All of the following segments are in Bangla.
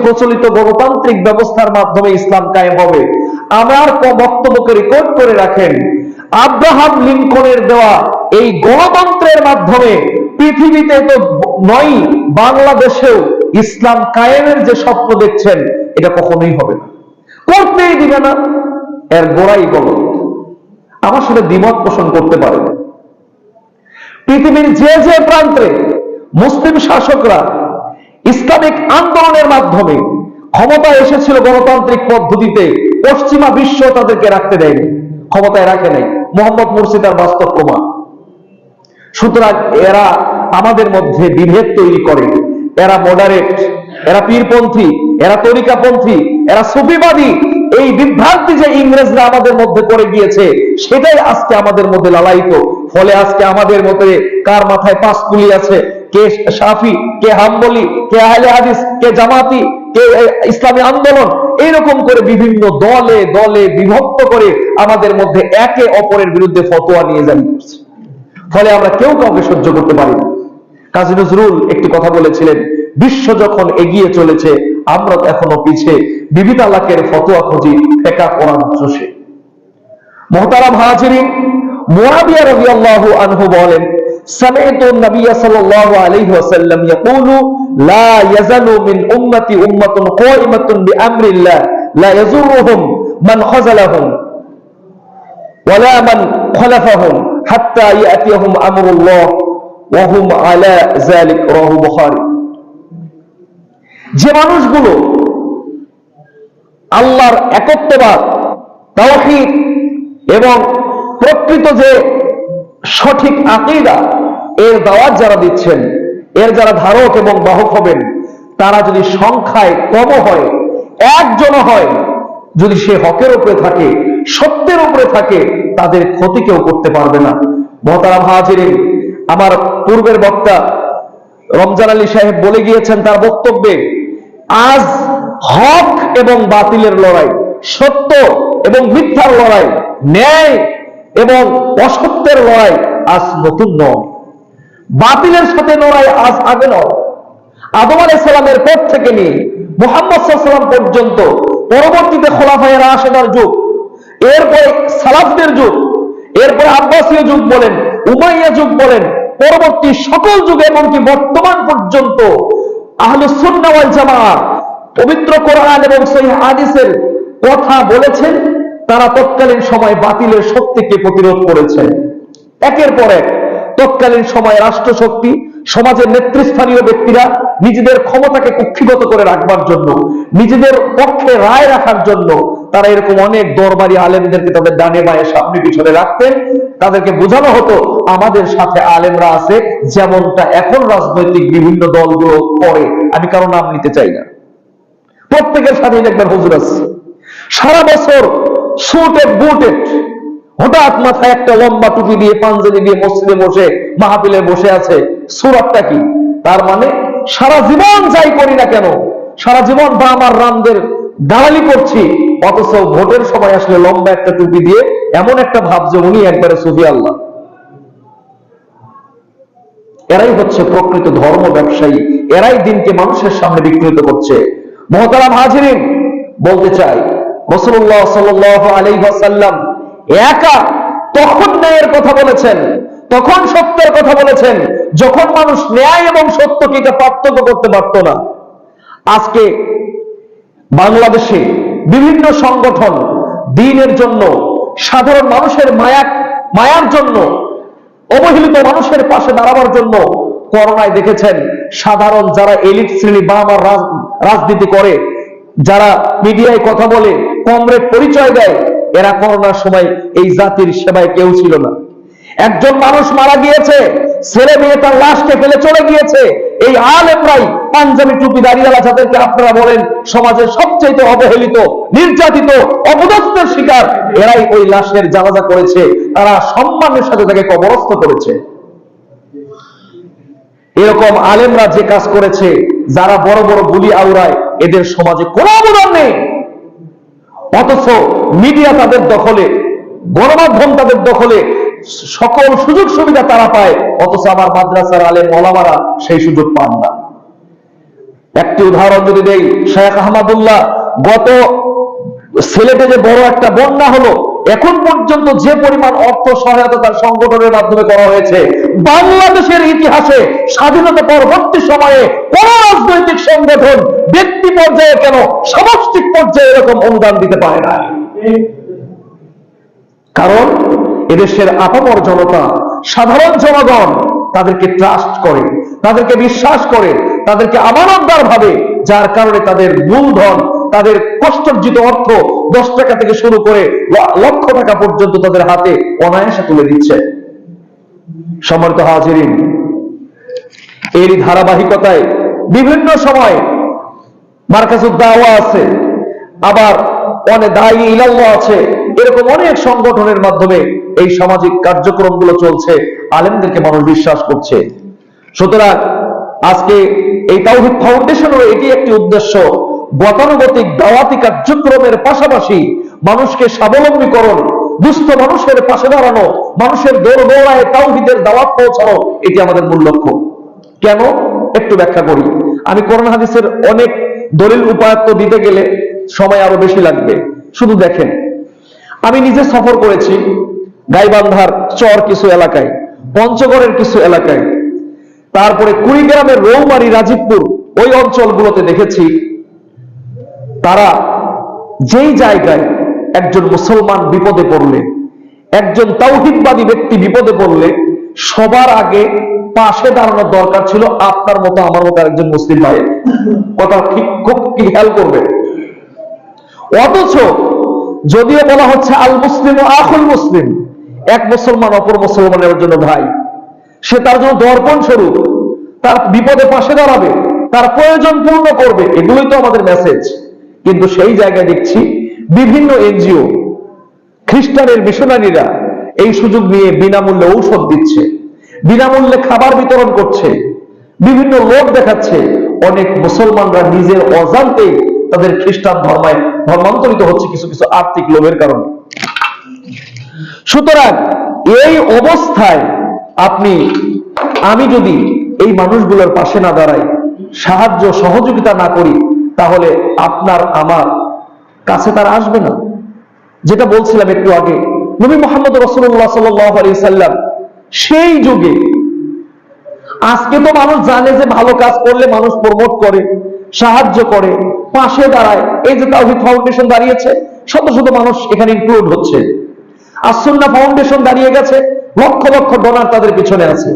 প্রচলিত গণতান্ত্রিক ব্যবস্থার মাধ্যমে ইসলাম কায়েম হবে। আমার বক্তব্যকে রেকর্ড করে রাখেন, আব্রাহাম লিঙ্কনের দেওয়া এই গণতন্ত্রের মাধ্যমে পৃথিবীতে তো নয়, বাংলাদেশেও ইসলাম কায়েমের যে স্বপ্ন দেখছেন এটা কখনোই হবে না, করতেই দিবে না। এর গোড়াই গলত। আমার সাথে দ্বিমত পোষণ করতে পারেন। পৃথিবীর যে যে প্রান্তে মুসলিম শাসকরা ইসলামিক আন্দোলনের মাধ্যমে ক্ষমতা এসেছিল গণতান্ত্রিক পদ্ধতিতে, পশ্চিমা বিশ্ব তাদেরকে রাখতে দেয়নি, ক্ষমতায় রাখে নাই। মোহাম্মদ মুরসি তার বাস্তব প্রমাণ। সুতরাং এরা আমাদের মধ্যে বিভেদ তৈরি করে। এরা মডারেট, এরা পীরপন্থী, এরা তরিকাপন্থী, এরা সুফিবাদী। এই বিভ্রান্তি যে ইংরেজরা আমাদের মধ্যে করে গিয়েছে সেটাই আজকে আমাদের মধ্যে লালায়িত। ফলে আজকে আমাদের মধ্যে কার মাথায় পাঁচকুলি আছে, কে শাফি, কে হাম্বলি, কে আহলে হাদিস, কে জামাতি, কে ইসলামী আন্দোলন, এইরকম করে বিভিন্ন দলে দলে বিভক্ত করে আমাদের মধ্যে একে অপরের বিরুদ্ধে ফতোয়া নিয়ে জারি করছে। ফলে আমরা কেউ কাউকে সহ্য করতে পারি না। কাজী নজরুল একটি কথা বলেছিলেন, বিশ্ব যখন এগিয়ে চলেছে আমরা এখনো পিছে, বিবি তালাকের ফতোয়া খুঁজি ফেকা কোরআন চষে। মুহতারাম হাজিরিন, মুআবিয়া রাদিয়াল্লাহু আনহু বলেন, সামি'তু নবিয়্য সাল্লাল্লাহু আলাইহি ওয়াসাল্লাম ইয়াকুলু লা ইয়াজালু মিন উম্মতি উম্মাতুন কায়িমাতুন বিআমরিল্লাহ লা ইয়াযুরুহুম মান খাযালাহুম ওয়ালা মান খালাফাহুম হাত্তা ইয়াতিয়াহুম আমরুল্লাহ ওয়া হুম আলা যালিক, রাওয়াহু বুখারী। যে মানুষগুলো আল্লাহর একত্ববাদ, তাওহীদ এবং প্রকৃত যে সঠিক আকীদা এর দাওয়াত যারা দিচ্ছেন, এর যারা ধারক এবং বাহক হবেন, তারা যদি সংখ্যায় কম হয়, একজন হয়, যদি সে হকের উপরে থাকে, সত্যের উপরে থাকে, তাদের ক্ষতি কেউ করতে পারবে না। মুহতারাম হাজিরিন, আমার পূর্বের বক্তা রমজান আলী সাহেব বলে গিয়েছেন তার বক্তব্যে, আজ হক এবং বাতিলের লড়াই, সত্য এবং মিথ্যার লড়াই, ন্যায় এবং অসত্যের লড়াই আজ নতুন নয়। বাতিলের সাথে লড়াই আজ আগে নয়। আদম আলাইহিস সালামের পর থেকে নিয়ে মুহাম্মদ সাল্লাল্লাহু আলাইহি ওয়াসাল্লাম পর্যন্ত, পরবর্তীতে খোলাফায়ে রাশিদার যুগ, এরপরে সালাফদের যুগ, এরপরে আব্বাসীয় যুগ বলেন, উমাইয়া যুগ বলেন, পরবর্তী সকল যুগে এমনকি বর্তমান পর্যন্ত আহলুস সুন্নাহ ওয়াল জামাআহ পবিত্র কোরআন এবং সহিহ হাদিসের কথা বলেছেন। তারা তৎকালীন সময় বাতিলের শক্তিকে প্রতিরোধ করেছেন। একের পর এক তৎকালীন সময় রাষ্ট্রশক্তি, সমাজের নেতৃস্থানীয় ব্যক্তিরা নিজেদের ক্ষমতাকে কুক্ষিগত করে রাখবার জন্য, নিজেদের পক্ষে রায় রাখার জন্য তারা এরকম অনেক দরবারি আলেমদেরকে তাদের ডানে বায়ে সামনে পিছনে রাখতেন। তাদেরকে বোঝানো হতো আমাদের সাথে আলেমরা আছে, যেমনটা এখন রাজনৈতিক বিভিন্ন দলগুলো করে। আমি কারো নাম নিতে চাই না, প্রত্যেকের সাথেই দেখবেন হুজুর আছে, সারা বছর সুটেড বুটেড, হঠাৎ মাথায় একটা লম্বা টুপি দিয়ে পাঞ্জাবি দিয়ে মসজিদে বসে মাহফিলে বসে আছে। সুরাতটা কি? তার মানে সারা জীবন যাই করি না কেন, সারা জীবন বা আমার রামদের দালালি করছি, অথচ ভোটের সময় আসলে লম্বা একটা টুপি দিয়ে এমন একটা ভাব যে উনি একবারে সুফি আল্লাহ। এরাই হচ্ছে প্রকৃত ধর্ম ব্যবসায়ী, এরাই দিনকে মানুষের সামনে বিকৃত করছে। মুহতারাম হাজিরিন, বলতে চাই রাসূলুল্লাহ সাল্লাল্লাহু আলাইহি ওয়াসাল্লাম একা তখন ন্যায়ের কথা বলেছেন, তখন সত্যের কথা বলেছেন, যখন মানুষ ন্যায় এবং সত্যকে পার্থক্য করতে পারত না। আজকে বাংলাদেশে বিভিন্ন সংগঠন দ্বীনের জন্য, সাধারণ মানুষের মায়ার জন্য, অবহেলিত মানুষের পাশে দাঁড়াবার জন্য, করোনায় দেখেছেন সাধারণ যারা এলিট শ্রেণী বা আমার রাজনীতি করে, যারা মিডিয়ায় কথা বলে, কমরেড পরিচয় দেয়, এরা করোনার সময় এই জাতির সেবায় কেউ ছিল না। একজন মানুষ মারা গিয়েছে, ছেলে মেয়ে তার লাশকে ফেলে চলে গিয়েছে, এই আলেমরাই পাঞ্জাবি টুপি দাঁড়িয়েওয়ালা যাদেরকে আপনারা বলেন সমাজের সবচেয়ে অবহেলিত, নির্যাতিত, অপদস্থের শিকার, এরাই ওই লাশের জানাজা করেছে, তারা সম্মানের সাথে তাকে কবরস্থ করেছে। এরকম আলেমরা যে কাজ করেছে, যারা বড় বড় বুলি আওড়ায়, এদের সমাজে কোনো অবদান নেই, অথচ মিডিয়া তাদের দখলে, গণমাধ্যম তাদের দখলে, সকল সুযোগ সুবিধা তারা পায়, অথচ আমার মাদ্রাসার আলেম ওলামারা সেই সুযোগ পান না। একটি উদাহরণ যদি দেই, শেখ আহমদুল্লাহ গত সিলেটে যে বড় একটা বন্যা হলো, এখন পর্যন্ত যে পরিমাণ অর্থ সহায়তা তার সংগঠনের মাধ্যমে করা হয়েছে, বাংলাদেশের ইতিহাসে স্বাধীনতা পরবর্তী সময়ে কোন রাজনৈতিক সংগঠন ব্যক্তি পর্যায়ে কেন সামষ্টিক পর্যায়ে এরকম অনুদান দিতে পারে না। কারণ এদেশের আপামর জনতা, সাধারণ জনগণ তাদেরকে ট্রাস্ট করে, তাদেরকে বিশ্বাস করে, তাদেরকে আমানতদার ভাবে, যার কারণে তাদের মূলধন, তাদের কষ্টার্জিত অর্থ 10 টাকা থেকে শুরু করে লক্ষ টাকা পর্যন্ত তাদের হাতে অনায়াসে তুলে দিচ্ছে। সম্মানিত হাজিরিন, এরই ধারাবাহিকতায় বিভিন্ন সময় মারকাজুদ দাওয়া আছে, আবার অনেক দায়ী ইলাল্লাহ আছে, এরকম অনেক সংগঠনের মাধ্যমে এই সামাজিক কার্যক্রমগুলো চলছে, আলেমদেরকে মানুষ বিশ্বাস করছে। সুতরাং আজকে এই তাওহীদ ফাউন্ডেশনের এটি একটি উদ্দেশ্য, গতানুগতিক দাওয়াতি কার্যক্রমের পাশাপাশি মানুষকে স্বাবলম্বীকরণ, দুস্থ মানুষের পাশে দাঁড়ানো, মানুষের দোরগোড়ায় তাওহীদের দাওয়াত পৌঁছানো, এটি আমাদের মূল লক্ষ্য। কেন? একটু ব্যাখ্যা করি। আমি কোরআন হাদিসের অনেক দলিল উপাত্ত দিতে গেলে সময় আরো বেশি লাগবে। শুধু দেখেন, আমি নিজে সফর করেছি গাইবান্ধার চর কিছু এলাকায়, পঞ্চগড়ের কিছু এলাকায়, তারপরে কুড়িগ্রামের রৌমারী, রাজীবপুর, ওই অঞ্চলগুলোতে দেখেছি তারা যেই জায়গায় একজন মুসলমান বিপদে পড়লে, একজন তাওহীদবাদী ব্যক্তি বিপদে পড়লে সবার আগে পাশে দাঁড়ানোর দরকার ছিল আপনার মতো আমার মতো একজন মুসলিম ভাইয়ের। কথা ঠিক খুব খেয়াল করবেন। অথচ যদিও বলা হচ্ছে আল মুসলিম ও আখুল মুসলিম, এক মুসলমান অপর মুসলমানের জন্য ভাই, সে তার জন্য দর্পণ স্বরূপ তার বিপদে পাশে দাঁড়াবে, তার প্রয়োজন পূর্ণ করবে, এগুলোই তো আমাদের মেসেজ। কিন্তু সেই জায়গায় দেখছি বিভিন্ন এনজিও, খ্রিস্টানের মিশনারিরা এই সুযোগ নিয়ে বিনামূল্যে ঔষধ দিচ্ছে, বিনামূল্যে খাবার বিতরণ করছে, বিভিন্ন লোক দেখাচ্ছে। অনেক মুসলমানরা নিজের অজান্তেই তাদের খ্রিস্টান ধর্মান্তরিত হচ্ছে কিছু কিছু আর্থিক লোভের কারণে। সুতরাং এই অবস্থায় আমি যদি এই মানুষগুলোর পাশে না দাঁড়াই, সাহায্য সহযোগিতা না করি, তাহলে আপনার আমার কাছে তারা আসবে না। যেটা বলছিলাম একটু আগে, নবী মুহাম্মদ রাসূলুল্লাহ সাল্লাল্লাহু আলাইহি সাল্লাম সেই যুগে, আজকে তো মানুষ জানে যে ভালো কাজ করলে মানুষ প্রমোট করে, সাহায্য করে, পাশে দাঁড়ায়। এই যে তাওহীদ ফাউন্ডেশন দাঁড়িয়েছে, শত শত মানুষ এখানে ইনক্লুড হচ্ছে। আস-সুন্নাহ ফাউন্ডেশন দাঁড়িয়ে গেছে, লক্ষ লক্ষ ডলার তাদের পিছনে আছে।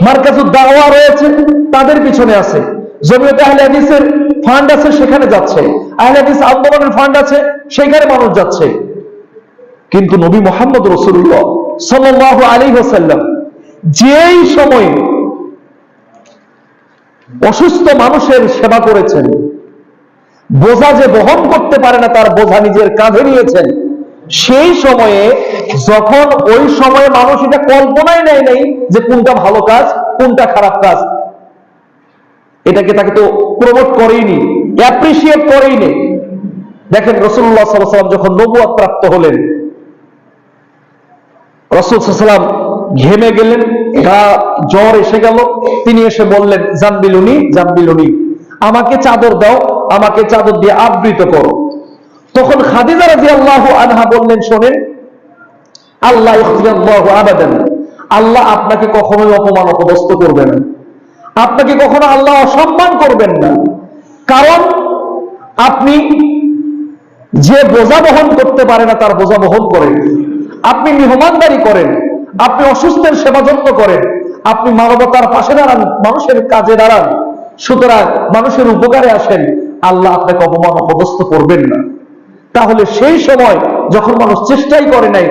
মারকাজুদ দাওয়া রয়েছে, তাদের পিছনে আছে। জমিয়তে আহলে হাদিসের ফান্ড আছে, সেখানে যাচ্ছে। আহলে হাদিস আন্দোলনের ফান্ড আছে, সেখানে মানুষ যাচ্ছে। কিন্তু নবী মুহাম্মদ রাসূলুল্লাহ সাল্লাল্লাহু আলাইহি ওয়াসাল্লাম যেই সময়ে অসুস্থ মানুষের সেবা করেছেন, বোঝা যে বহন করতে পারে না তার বোঝা নিজের কাঁধে নিয়েছেন, সেই সময়ে যখন ওই সময়ে মানুষ এটা কল্পনাই নেয় নাই যে কোনটা ভালো কাজ কোনটা খারাপ কাজ, তাকে তো প্রমোট করেইনি, অ্যাপ্রিসিয়েট করেইনি। দেখেন রাসূলুল্লাহ সাল্লাল্লাহু আলাইহি ওয়াসাল্লাম যখন নবুয়ত প্রাপ্ত হলেন, রাসূল সাল্লাল্লাহু আলাইহি ওয়াসাল্লাম ঘেমে গেলেন, জ্বর এসে গেল, তিনি এসে বললেন জাম্বিলুনি জাম্বিলুনি, আমাকে চাদর দাও, আমাকে চাদর দিয়ে আবৃত করো। তখন খাদিজা রাদিয়াল্লাহু আনহা বললেন, শোনেন, আল্লাহ ইখজিয়াল্লাহু আবাদান, আল্লাহ আপনাকে কখনোই অপমান অপদস্থ করবেন না, আপনাকে কখনো আল্লাহ অসম্মান করবেন না। কারণ আপনি যে বোঝা বহন করতে পারে না তার বোঝা বহন করেন, আপনি মেহমানদারি করেন, আপনি অসুস্থের সেবা যত্ন করেন, আপনি মানবতার পাশে দাঁড়ান, মানুষের কাজে দাঁড়ান। সুতরাং মানুষের উপকারে আসেন, আল্লাহ আপনাকে অপমান অপদস্থ করবেন না। তাহলে সেই সময় যখন মানুষ চেষ্টাই করে নাই,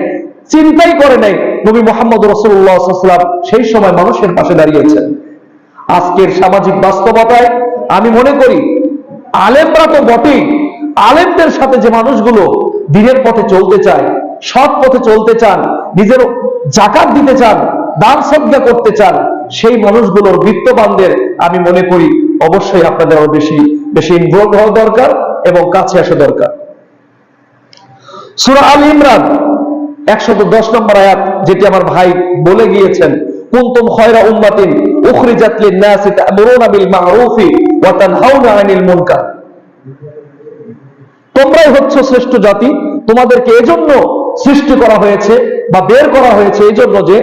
চিন্তাই করে নাই, নবী মুহাম্মদ রাসূলুল্লাহ সাল্লাল্লাহু আলাইহি ওয়াসাল্লাম সেই সময় মানুষের পাশে দাঁড়িয়েছেন। আজকের সামাজিক বাস্তবতায় আমি মনে করি আলেমরা তো বটেই, আলেমদের সাথে যে মানুষগুলো দ্বীনের পথে চলতে চায়, সৎ পথে চলতে চান, নিজের যাকাত দিতে চান, দান সদকা করতে চান, সেই মানুষগুলোর বিত্তবানদের আমি মনে করি অবশ্যই আপনাদের আরো বেশি বেশি ইনভলভ হওয়া দরকার এবং কাছে আসা দরকার। সূরা আল ইমরান 110 নম্বর আয়াত, যেটি আমার ভাই বলে গিয়েছেন, কুনতুম খায়রা উম্মাতিন উখরিজাত লিন-নাসি তা'মুরুনা বিল মা'রুফি ওয়া তানহাউনা আনিল মুনকার। তোমরাই হচ্ছে শ্রেষ্ঠ জাতি, তোমাদেরকে এজন্য সৃষ্টি করা হয়েছে বা বের করা হয়েছে এই জন্য যে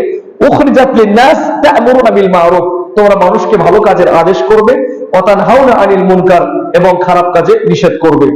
উখরিজাত লিন-নাস তা'মুরুনা বিল মা'রুফ, তোমরা মানুষকে ভালো কাজের আদেশ করবে, ওয়া তানহাউনা আনিল মুনকার, এবং খারাপ কাজে নিষেধ করবে।